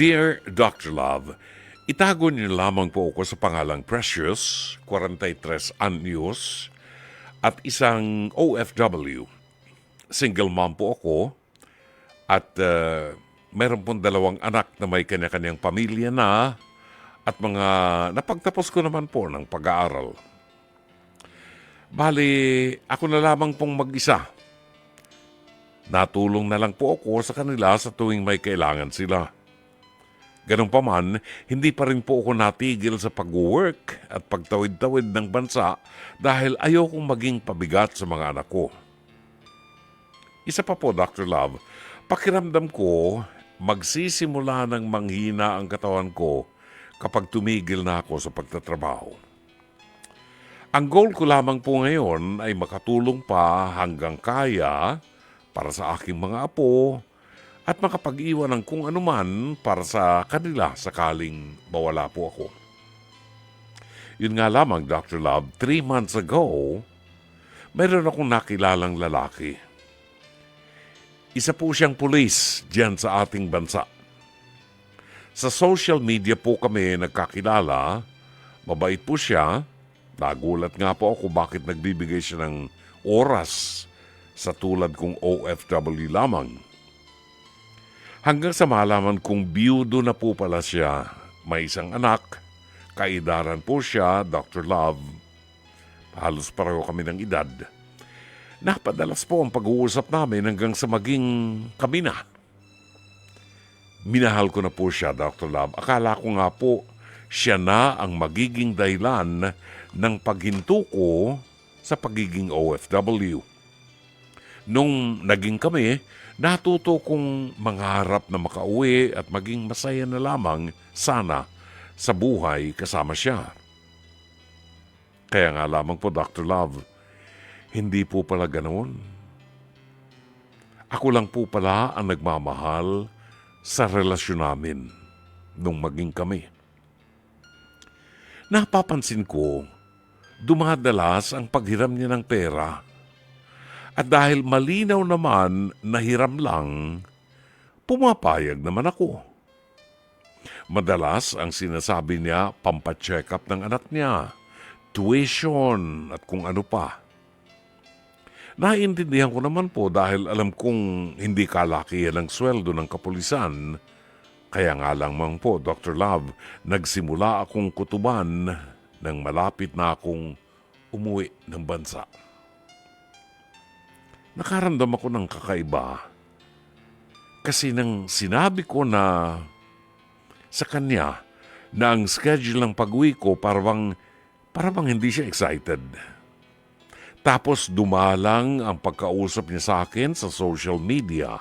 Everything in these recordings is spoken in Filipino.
Dear Dr. Love, itago niyo lamang po ako sa pangalang Precious, 43 anyos, at isang OFW. Single mom po ako at meron pong dalawang anak na may kanya-kanyang pamilya na at mga napagtapos ko naman po ng pag-aaral. Bali, ako na lamang pong mag-isa. Natulong na lang po ako sa kanila sa tuwing may kailangan sila. Ganun pa man, hindi pa rin po ako natigil sa pag-work at pagtawid-tawid ng bansa dahil ayokong maging pabigat sa mga anak ko. Isa pa po, Dr. Love, pakiramdam ko magsisimula ng manghina ang katawan ko kapag tumigil na ako sa pagtatrabaho. Ang goal ko lamang po ngayon ay makatulong pa hanggang kaya para sa aking mga apo at makapag-iwan ng kung anuman para sa kanila sakaling mawala po ako. Yun nga lamang, Dr. Love, 3 months ago, mayroon akong nakilalang lalaki. Isa po siyang pulis diyan sa ating bansa. Sa social media po kami nagkakilala, mabait po siya. Nagulat nga po ako bakit nagbibigay siya ng oras sa tulad kong OFW lamang. Hanggang sa malaman kong biyudo na po pala siya. May isang anak, kaedaran po siya, Dr. Love. Halos pareho kami ng edad. Napadalas po ang pag-uusap namin hanggang sa maging kami na. Minahal ko na po siya, Dr. Love. Akala ko nga po siya na ang magiging dahilan ng paghinto ko sa pagiging OFW. Nung naging kami, natuto kong mangarap na makauwi at maging masaya na lamang sana sa buhay kasama siya. Kaya nga lamang po, Dr. Love, hindi po pala ganoon. Ako lang po pala ang nagmamahal sa relasyon namin nung maging kami. Napapansin ko, dumadalas ang paghiram niya ng pera. At dahil malinaw naman na hiram lang, pumapayag naman ako. Madalas ang sinasabi niya pampacheck up ng anak niya, tuition at kung ano pa. Naiintindihan ko naman po dahil alam kong hindi kalakihan ang sweldo ng kapulisan. Kaya nga lang po, Dr. Love, nagsimula akong kutuban nang malapit na akong umuwi ng bansa. Nakaramdam ako ng kakaiba kasi nang sinabi ko na sa kanya na ang schedule ng pag-uwi ko parang hindi siya excited. Tapos dumalang ang pagkausap niya sa akin sa social media.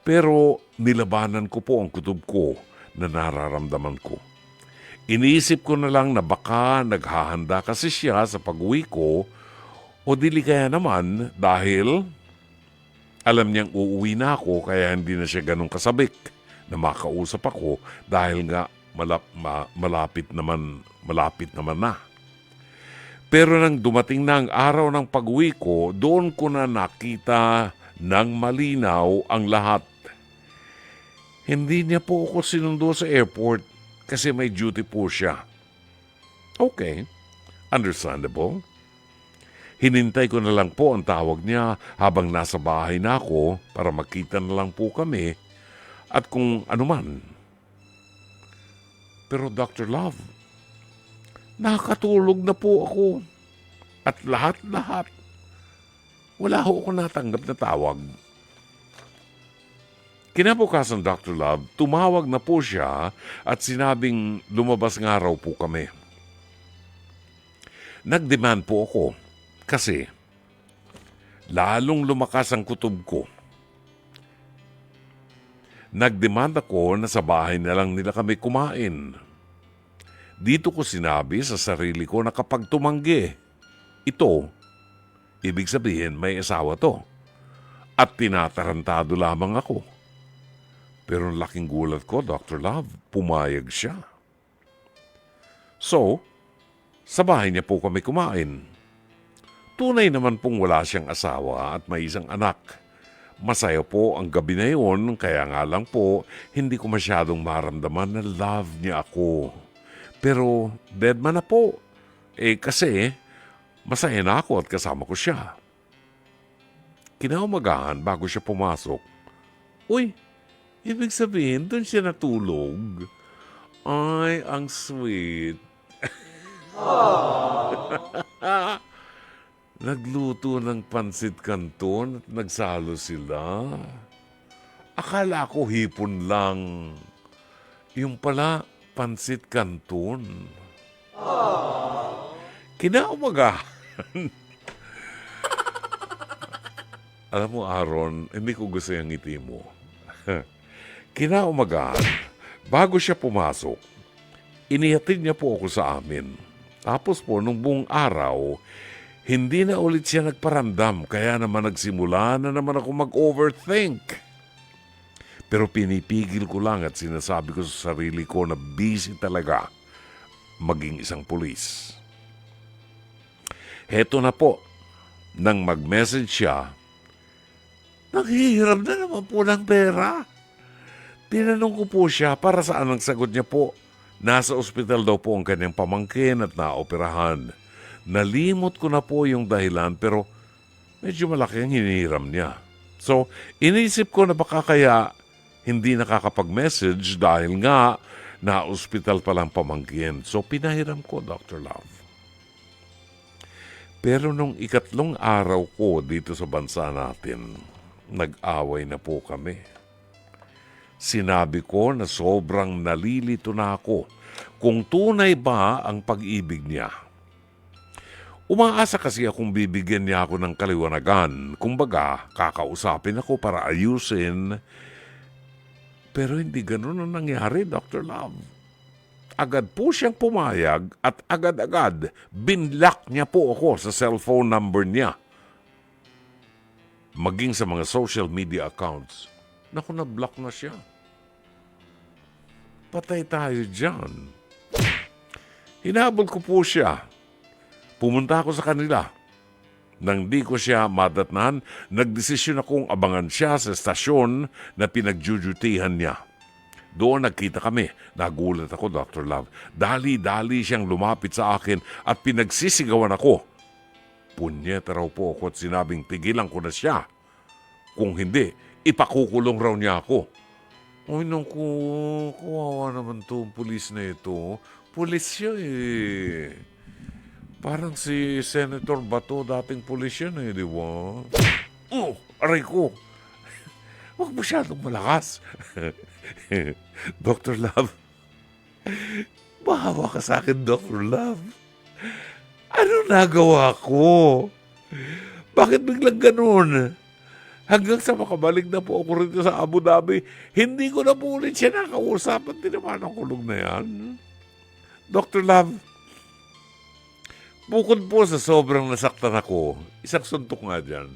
Pero nilabanan ko po ang kutob ko na nararamdaman ko. Iniisip ko na lang na baka naghahanda kasi siya sa pag-uwi ko o dili kaya naman dahil alam niyang uuwi na ako kaya hindi na siya ganun kasabik na makausap ako dahil nga malapit naman na. Pero nang dumating na ang araw ng pag-uwi ko, doon ko na nakita ng malinaw ang lahat. Hindi niya po ako sinundo sa airport kasi may duty po siya. Okay, understandable. Hinintay ko na lang po ang tawag niya habang nasa bahay na ako para magkita na lang po kami at kung anuman. Pero Dr. Love, nakatulog na po ako at lahat-lahat. Wala ho ako natanggap na tawag. Kinabukasan, Dr. Love, tumawag na po siya at sinabing lumabas nga raw po kami. Nag-demand po ako kasi lalong lumakas ang kutob ko. Nag-demand ako na sa bahay na lang nila kami kumain. Dito ko sinabi sa sarili ko na kapag tumanggi, ito, ibig sabihin may asawa to. At tinatarantado lamang ako. Pero laking gulat ko, Dr. Love, pumayag siya. So, sa bahay niya po kami kumain. Tunay naman pong wala siyang asawa at may isang anak. Masaya po ang gabi na yun, kaya nga lang po, hindi ko masyadong maramdaman na love niya ako. Pero dead man na po. Kasi masaya na ako at kasama ko siya. Kinaumagahan bago siya pumasok. Uy, ibig sabihin doon siya natulog. Ay, ang sweet. Nagluto ng pansit canton at nagsalo sila. Akala ko hipon lang. Yung pala, pansit canton. Kinaumagahan. Alam mo, Aaron, hindi ko gusto yung ngiti mo. Kinaumagahan, bago siya pumasok, inihatid niya po ako sa amin. Tapos po, nung buong araw, hindi na ulit siya nagparamdam, kaya naman nagsimula na naman ako mag-overthink. Pero pinipigil ko lang at sinasabi ko sa sarili ko na busy talaga maging isang pulis. Heto na po, nang mag-message siya, nanghihiram na naman po ng pera. Tinanong ko po siya para saan ang sagot niya po. Nasa ospital daw po ang kanyang pamangkin at naoperahan. Nalimot ko na po yung dahilan pero medyo malaki ang hinihiram niya. So, inisip ko na baka kaya hindi nakakapag-message dahil nga na-ospital palang pamangkin. So, pinahiram ko, Dr. Love. Pero nung ikatlong araw ko dito sa bansa natin, nag-away na po kami. Sinabi ko na sobrang nalilito na ako kung tunay ba ang pag-ibig niya. Umaasa kasi akong bibigyan niya ako ng kaliwanagan. Kumbaga, kakausapin ako para ayusin. Pero hindi ganun ang nangyari, Dr. Love. Agad po siyang pumayag at agad-agad binlock niya po ako sa cellphone number niya. Maging sa mga social media accounts. Naku, na-block na siya. Patay tayo dyan. Hinabol ko po siya. Pumunta ako sa kanila. Nang di ko siya madatnan, nagdesisyon akong abangan siya sa estasyon na pinagjujutihan niya. Doon nagkita kami. Nagulat ako, Dr. Love. Dali-dali siyang lumapit sa akin at pinagsisigawan ako. Punyeta raw po ako at sinabing tigilan ko na siya. Kung hindi, ipakukulong raw niya ako. Ay, naku, kawawa naman itong pulis na ito. Pulis siya eh. Parang si Senator Bato, dating pulis yan eh, di ba? Aray ko. Huwag masyadong malakas. Dr. Love, bahawa ka sa akin, Dr. Love. Ano nagawa ko? Bakit biglang ganun? Hanggang sa makabalik na po ako rito sa Abu Dhabi, hindi ko na po ulit siya nakausap at tinaman ang kulong na yan. Dr. Love, bukod po sa sobrang nasaktan ako, isang suntok nga dyan.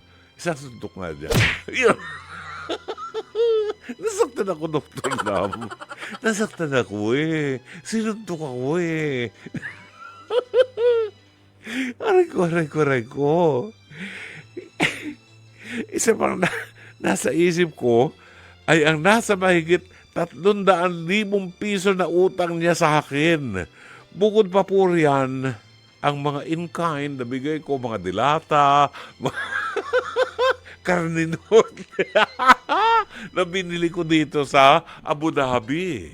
Nasaktan ako, Dr. Love. Nasaktan ako eh. Sinuntok ako eh. Aray ko. Isa pang nasa isip ko ay ang nasa mahigit 300,000 piso na utang niya sa akin. Bukod pa po riyan, ang mga in-kind na bigay ko, mga dilata, karne nun, na binili ko dito sa Abu Dhabi.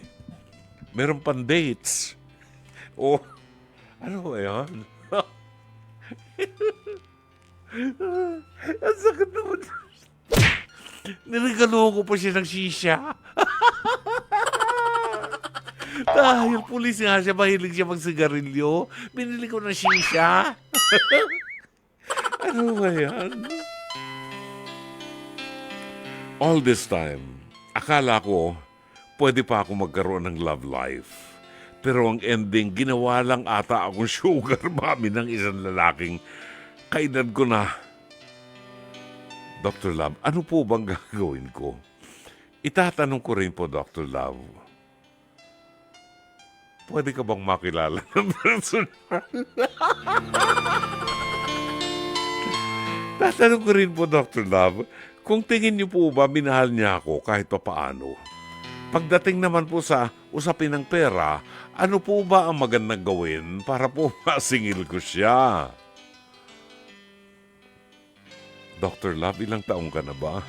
Meron pang dates. Ano ba yan? Ang sakit naman. Niregalo ko pa siya ng shisha. Dahil pulis nga siya, mahilig siya magsigarilyo. Binili ko ng shisha. Ano ba yan? All this time, akala ko pwede pa ako magkaroon ng love life. Pero ang ending, ginawa lang ata akong sugar mommy ng isang lalaking kainan ko na. Dr. Love, ano po bang gagawin ko? Itatanong ko rin po, Dr. Love. Pwede ka bang makilala ng personal? Tatanong ko rin po, Dr. Love, Kung tingin niyo po ba minahal niya ako kahit pa paano? Pagdating naman po sa usapin ng pera, ano po ba ang magandang gawin para po masingil ko siya? Dr. Love, ilang taong ka na ba?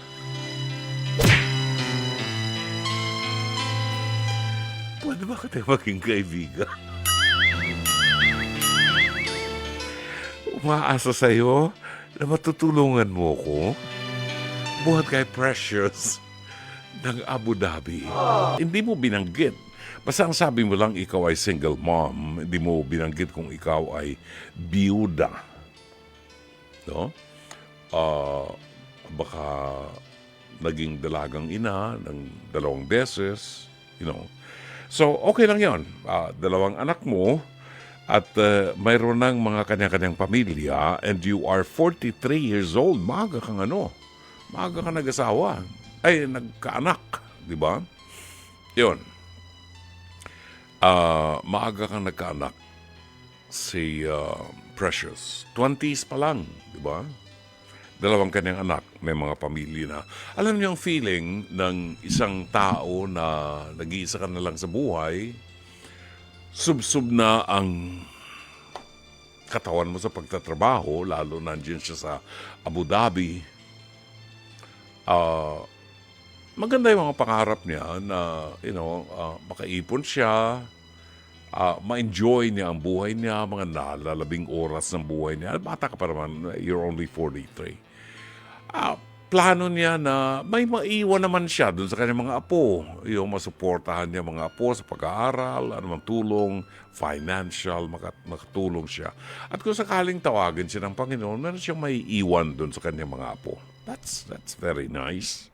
Pwede ba kita maging kaibigan? Umaasa sa'yo na matutulungan mo ko. Buhat kay Precious ng Abu Dhabi. Hindi mo binanggit. Basta ang sabi mo lang ikaw ay single mom. Hindi mo binanggit kung ikaw ay biyuda. No? Baka naging dalagang ina ng 2 beses. So, okay lang yon. 2 anak mo at mayroon ng mga kanya-kanyang pamilya and you are 43 years old. Maaga kang maaga ka nag-asawa. Ay, nagkaanak. Di ba? Yun. Maaga kang nagkaanak. Si Precious. 20s pa lang. Di ba? 2 kanyang anak. May mga pamilya na. Alam niyo ang feeling ng isang tao na nag-iisa ka na lang sa buhay, sub-sub na ang katawan mo sa pagtatrabaho, lalo nandiyan siya sa Abu Dhabi. Maganda yung mga pangarap niya na, makaipon siya, ma-enjoy niya ang buhay niya, mga nalalabing oras ng buhay niya. Bata ka pa naman, you're only 43. Plano niya na may maiwan naman siya dun sa kanyang mga apo. Yung masuportahan niya mga apo sa pag-aaral, anumang tulong, financial, makatulong siya. At kung sakaling tawagin siya ng Panginoon, meron siyang may iwan dun sa kanyang mga apo. That's very nice.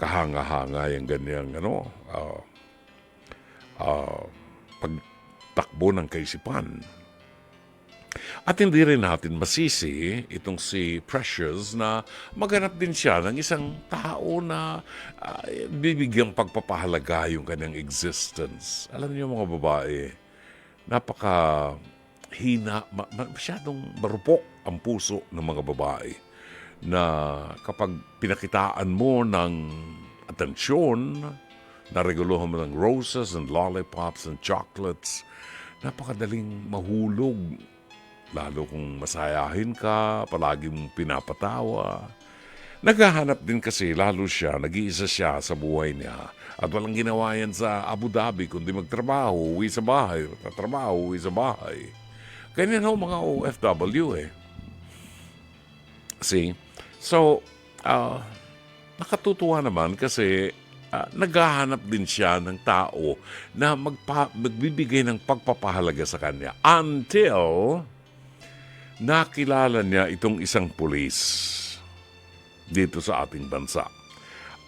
Kahanga-hanga yung ganyang pagtakbo ng kaisipan. At hindi rin natin masisi itong si Precious na maghanap din siya ng isang tao na bibigyang pagpapahalaga yung kanyang existence. Alam niyo mga babae, napaka-hina, masyadong marupok ang puso ng mga babae na kapag pinakitaan mo ng atensyon, nareguluhan mo ng roses and lollipops and chocolates, napakadaling mahulog. Lalo kung masayahin ka, palagi mong pinapatawa. Naghahanap din kasi lalo siya, nag-iisa siya sa buhay niya. At walang ginawa yan sa Abu Dhabi, kundi magtrabaho, uwi sa bahay, tatrabaho, uwi sa bahay. Ganyan ho mga OFW See? So, nakatutuwa naman kasi naghahanap din siya ng tao na magbibigay ng pagpapahalaga sa kanya until nakilala niya itong isang pulis dito sa ating bansa.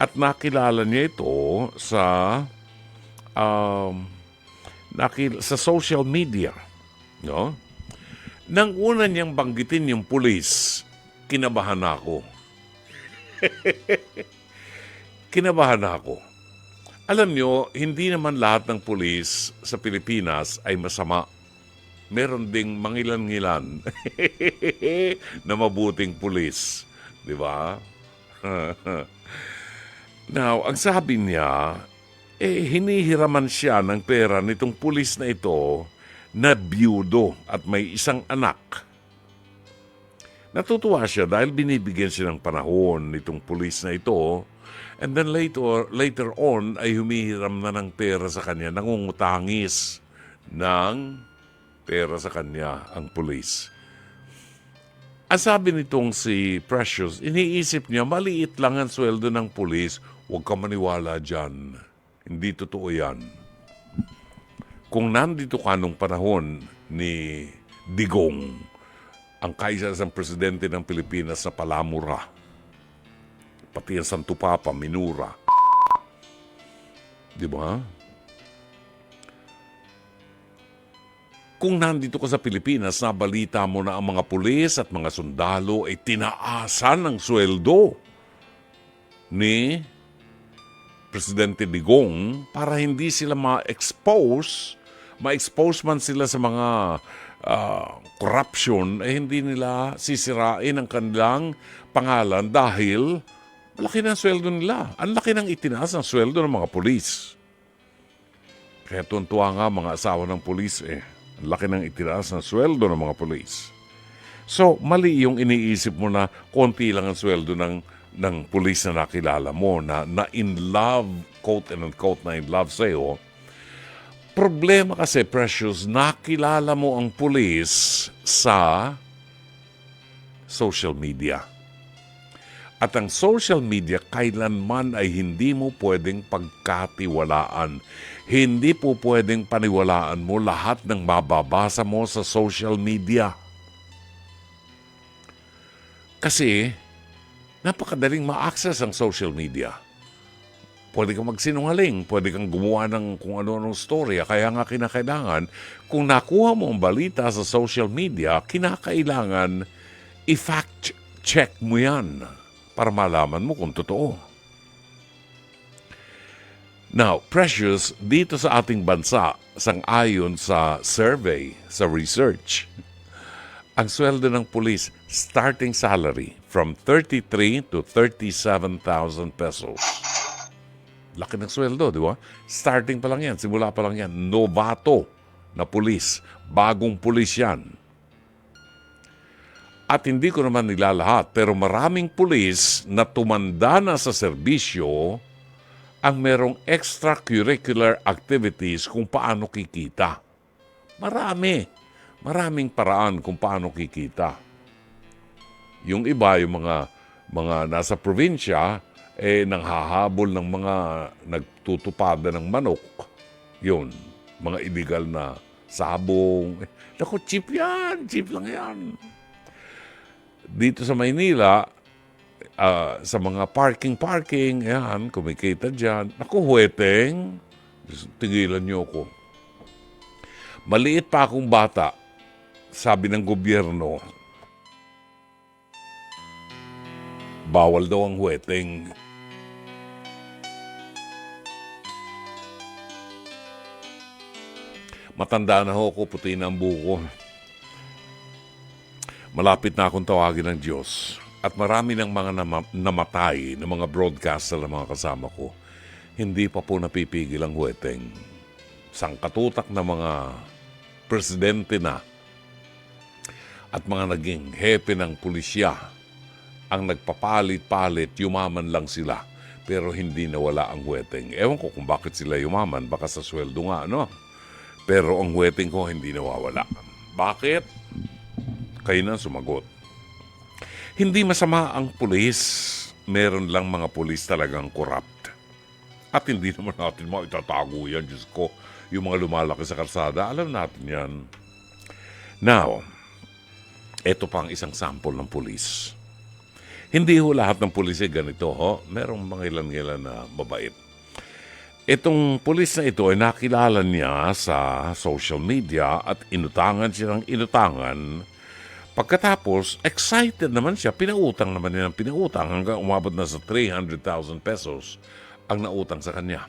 At nakilala niya ito sa social media. No? Nang una niyang banggitin yung pulis, kinabahan ako. Kinabahan ako. Alam nyo, hindi naman lahat ng pulis sa Pilipinas ay masama. Meron ding mangilan-ngilan na mabuting pulis. Di ba? Now, ang sabi niya, hinihiraman siya ng pera nitong pulis na ito na biyudo at may isang anak. Natutuwa siya dahil binibigyan siya ng panahon nitong pulis na ito. And then later on ay humihiram na ng pera sa kanya, nangungutangis ng pera sa kanya ang pulis. Ang sabi nitong si Precious, iniisip niya maliit lang ang sweldo ng pulis, huwag ka maniwala dyan. Hindi totoo yan. Kung nandito ka nung panahon ni Digong, ang kaisa-isang presidente ng Pilipinas na palamura, pati ang Santo Papa, minura. Di ba? Kung nandito ka sa Pilipinas, nabalita mo na ang mga pulis at mga sundalo ay tinaasan ng sweldo ni Presidente Digong para hindi sila ma-expose man sila sa mga corruption, hindi nila sisirain ang kanilang pangalan dahil Malaki ng sweldo nila. Ang laki ng itinaas ng sweldo ng mga pulis. Kaya tuntua nga mga asawa ng pulis eh. Ang laki ng itinaas ng sweldo ng mga pulis. So, mali yung iniisip mo na konti lang ang sweldo ng pulis na nakilala mo, na in love, quote and unquote, na in love sa'yo. Problema kasi, Precious, nakilala mo ang pulis sa social media. At ang social media, kailanman ay hindi mo pwedeng pagkatiwalaan. Hindi po pwedeng paniwalaan mo lahat ng mababasa mo sa social media. Kasi, napakadaling ma-access ang social media. Pwede kang magsinungaling, pwede kang gumawa ng kung ano-anong storya. Kaya nga kinakailangan, kung nakuha mo ang balita sa social media, kinakailangan i-fact check mo yan para malaman mo kung totoo. Now, Precious, dito sa ating bansa, sang-ayon sa survey, sa research, ang sweldo ng pulis, starting salary from 33 to 37,000 pesos. Laki ng sweldo, di ba? Starting pa lang yan, simula pa lang yan. Novato na pulis, bagong pulis yan. At hindi ko naman nilalahat, pero maraming pulis na tumanda na sa serbisyo ang merong extracurricular activities kung paano kikita. Maraming paraan kung paano kikita. Yung iba, yung mga nasa probinsya, nanghahabol ng mga nagtutupada ng manok. Yun, mga illegal na sabong. Naku, cheap yan, cheap lang yan. Dito sa Maynila, sa mga parking, yan, kumikita dyan. Naku, huweteng, tigilan niyo ko. Maliit pa akong bata, sabi ng gobyerno, bawal daw ang huweteng. Matanda na ho ako, puti na ang buko. Malapit na akong tawagin ng Diyos. At marami ng mga namatay ng mga broadcaster na mga kasama ko. Hindi pa po napipigil ang huweteng. Sangkatutak na mga presidente na at mga naging hepe ng pulisya ang nagpapalit-palit, yumaman lang sila. Pero hindi nawala ang huweteng. Ewan ko kung bakit sila yumaman, baka sa sweldo nga, no? Pero ang huweteng ko hindi nawawala. Bakit? Kayo na sumagot. Hindi masama ang pulis. Meron lang mga pulis talagang corrupt. At hindi naman natin maitatago yan, Diyos ko. Yung mga lumalaki sa kalsada, alam natin yan. Now, ito pa ang isang sample ng pulis. Hindi ho lahat ng pulis ay ganito, ho. Merong mga ilan-ilan na mabait. Itong pulis na ito ay nakilala niya sa social media at inutangan siya ng inutangan. Pagkatapos, excited naman siya. Pinautang naman niya ng pinautang hanggang umabot na sa 300,000 pesos ang nautang sa kanya.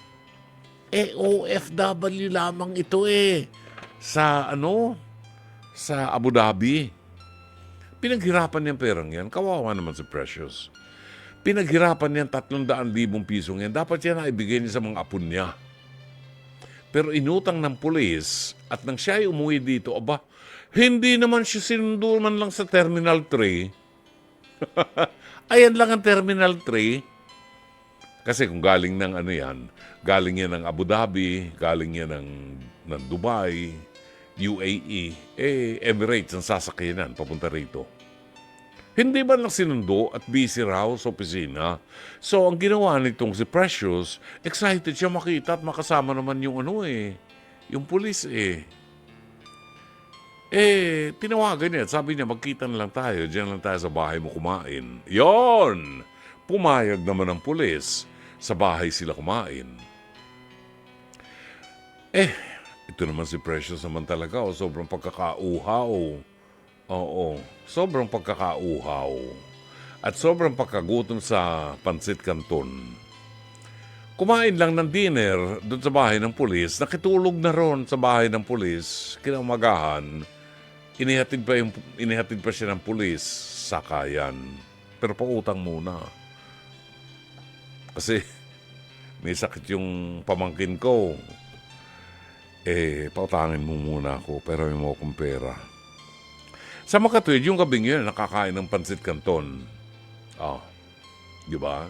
OFW lamang ito sa Abu Dhabi. Pinaghirapan niyang perang yan. Kawawa naman si Precious. Pinaghirapan niyan 300,000 pisong yan. Dapat yan na ibigay niya sa mga apon niya. Pero inutang ng pulis at nang siya ay umuwi dito, hindi naman siya sinundo man lang sa Terminal 3. Ayan lang ang Terminal 3. Kasi kung galing ng galing yan ng Abu Dhabi, galing yan ng Dubai, UAE, Emirates ang sasakyanan papunta rito. Hindi ba lang sinundo at busy raw sa opisina? So, ang ginawa nitong si Precious, excited siya makita at makasama naman yung yung pulis tinawagan niya. Sabi niya, magkita na lang tayo. Diyan lang tayo sa bahay mo kumain. Yon! Pumayag naman ang pulis. Sa bahay sila kumain. Ito naman si Precious naman talaga. Sobrang pagkakauhaw. Oo. Sobrang pagkakauhaw. At sobrang pagkagutom sa pansit canton. Kumain lang ng dinner doon sa bahay ng pulis. Nakitulog na ron sa bahay ng pulis. Kinaumagahan. Inihatid pa siya ng pulis. Sakayan. Pero pautang muna. Kasi may sakit yung pamangkin ko. Pautangin mo muna ako, pero may mo akong pera. Sa makatwid, yung gabing yun, nakakain ng pansit canton. Di ba?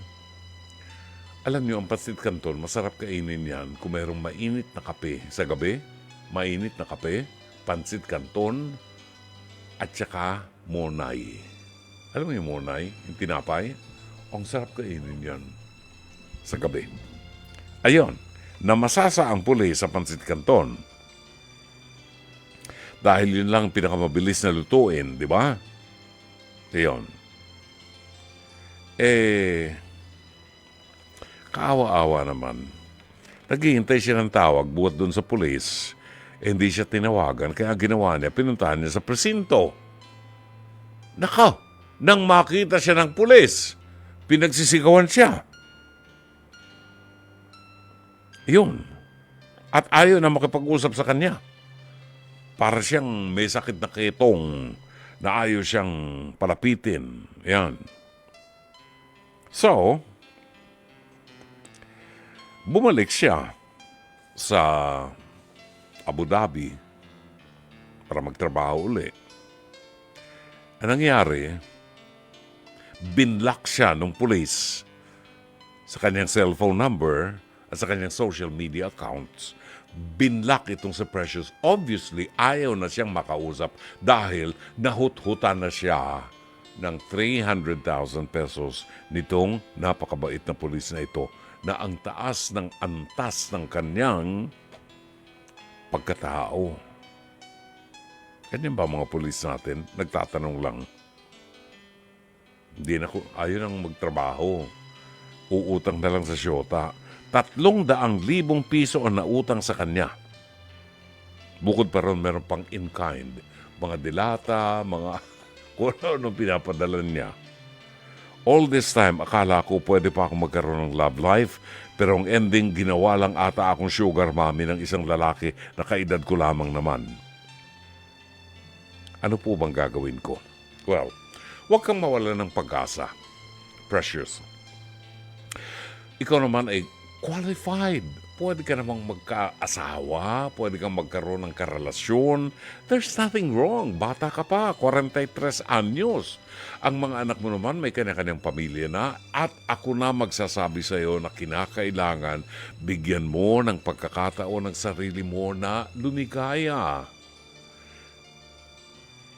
Alam niyo, ang pansit canton, masarap kainin yan kung mayroong mainit na kape sa gabi. Mainit na kape, pansit canton, at saka monay. Alam mo yung monay, yung tinapay? Ang sarap kainin yan sa gabi. Ayon, namasasa ang puli sa pansit canton. Dahil yun lang pinakamabilis na lutuin, di ba? Ayon. Kaawa-awa naman. Naghihintay siya ng tawag buhat doon sa pulis. Hindi siya tinawagan, kaya ginawa niya, pinuntahan niya sa presinto. Naka! Nang makita siya ng pulis, pinagsisigawan siya. Yun. At ayaw na makipag-usap sa kanya. Para siyang may sakit na ketong na ayaw siyang palapitin. Yan. So, bumalik siya sa Abu Dhabi para magtrabaho uli. Ang nangyari, binlock siya ng pulis sa kanyang cellphone number at sa kanyang social media accounts. Binlock itong si Precious. Obviously, ayaw na siyang makausap dahil nahut-hutan na siya ng 300,000 pesos nitong napakabait na pulis na ito na ang taas ng antas ng kanyang pagkatao. Ganyan ba mga pulis natin? Nagtatanong lang. Hindi na ayaw nang magtrabaho. Uutang na lang sa syota. 300,000 piso ang nautang sa kanya. Bukod pa ron, meron pang in-kind. Mga dilata, mga kung ano pinapadala niya. All this time, akala ko pwede pa akong magkaroon ng love life, pero ang ending, ginawa lang ata akong sugar mommy ng isang lalaki na kaedad ko lamang naman. Ano po bang gagawin ko? Well, huwag kang mawala ng pag-asa. Precious. Ikaw naman ay qualified. Pwede ka namang magka-asawa, pwede kang magkaroon ng karelasyon. There's nothing wrong. Bata ka pa, 43 anyos. Ang mga anak mo naman may kanya-kanyang pamilya na at ako na magsasabi sa iyo na kinakailangan bigyan mo ng pagkakataon ng sarili mo na lumigaya.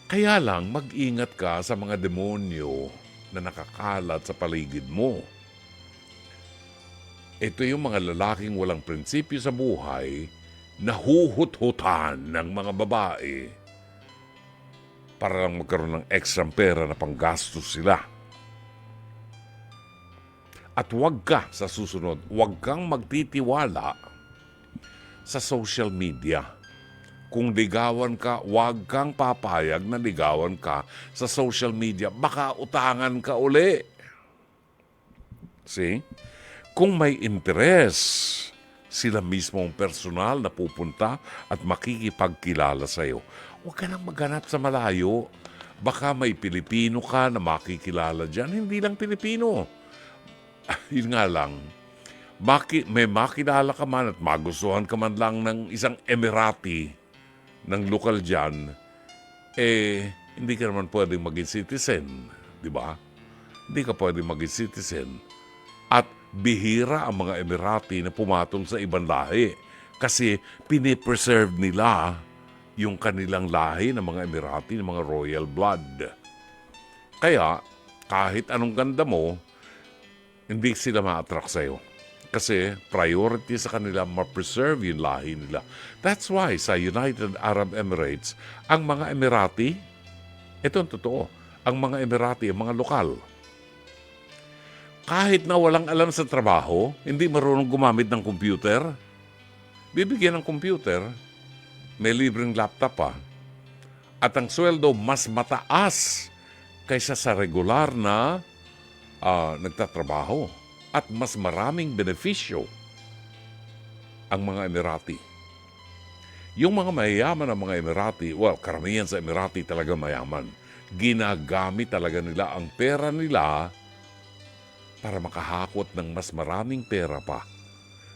Kaya lang, mag-ingat ka sa mga demonyo na nakakalat sa paligid mo. Ito yung mga lalaking walang prinsipyo sa buhay na huhut-hutan ng mga babae para lang magkaroon ng extra pera na panggastos sila. At huwag ka sa susunod, huwag kang magtitiwala sa social media. Kung ligawan ka, huwag kang papayag na ligawan ka sa social media. Baka utangan ka uli. See? Kung may interes, sila mismo ang personal na pupunta at makikipagkilala sa iyo. Huwag ka nang maghanap sa malayo. Baka may Pilipino ka na makikilala dyan. Hindi lang Pilipino. Yun nga lang, may makilala ka man at magustuhan ka man lang ng isang Emirati ng lokal dyan, hindi ka naman pwedeng maging citizen. Di ba? Hindi ka pwedeng maging citizen. At bihira ang mga Emirati na pumatol sa ibang lahi kasi pinipreserve nila yung kanilang lahi ng mga Emirati, ng mga royal blood. Kaya, kahit anong ganda mo, hindi sila ma-attract sa'yo. Kasi priority sa kanila ma-preserve yung lahi nila. That's why sa United Arab Emirates, ang mga Emirati, ito ang totoo, ang mga Emirati, ang mga lokal, kahit na walang alam sa trabaho, hindi marunong gumamit ng computer, bibigyan ng computer, may libreng laptop pa, at ang sweldo mas mataas kaysa sa regular na nagtatrabaho at mas maraming benepisyo ang mga Emirati. Yung mga mayayaman ng mga Emirati, well, karamihan sa Emirati talaga mayaman. Ginagamit talaga nila ang pera nila para makahakot ng mas maraming pera pa.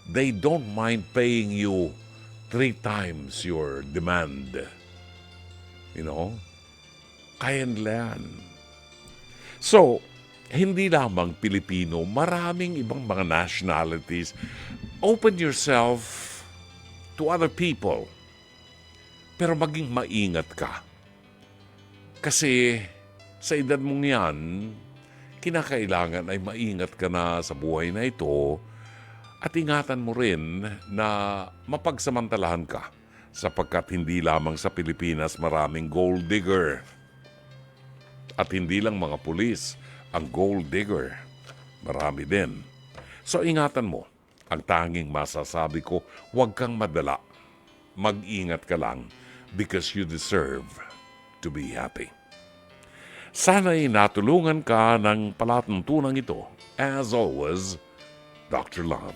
They don't mind paying you 3 times your demand. You know? Kaya nila yan. So, hindi lamang Pilipino, maraming ibang mga nationalities. Open yourself to other people. Pero maging maingat ka. Kasi sa edad mong yan, kinakailangan ay maingat ka na sa buhay na ito at ingatan mo rin na mapagsamantalahan ka sapagkat hindi lamang sa Pilipinas maraming gold digger. At hindi lang mga pulis ang gold digger. Marami din. So ingatan mo. Ang tanging masasabi ko, huwag kang madala. Mag-ingat ka lang because you deserve to be happy. Sana'y natulungan ka ng palatuntunan ito. As always, Dr. Love.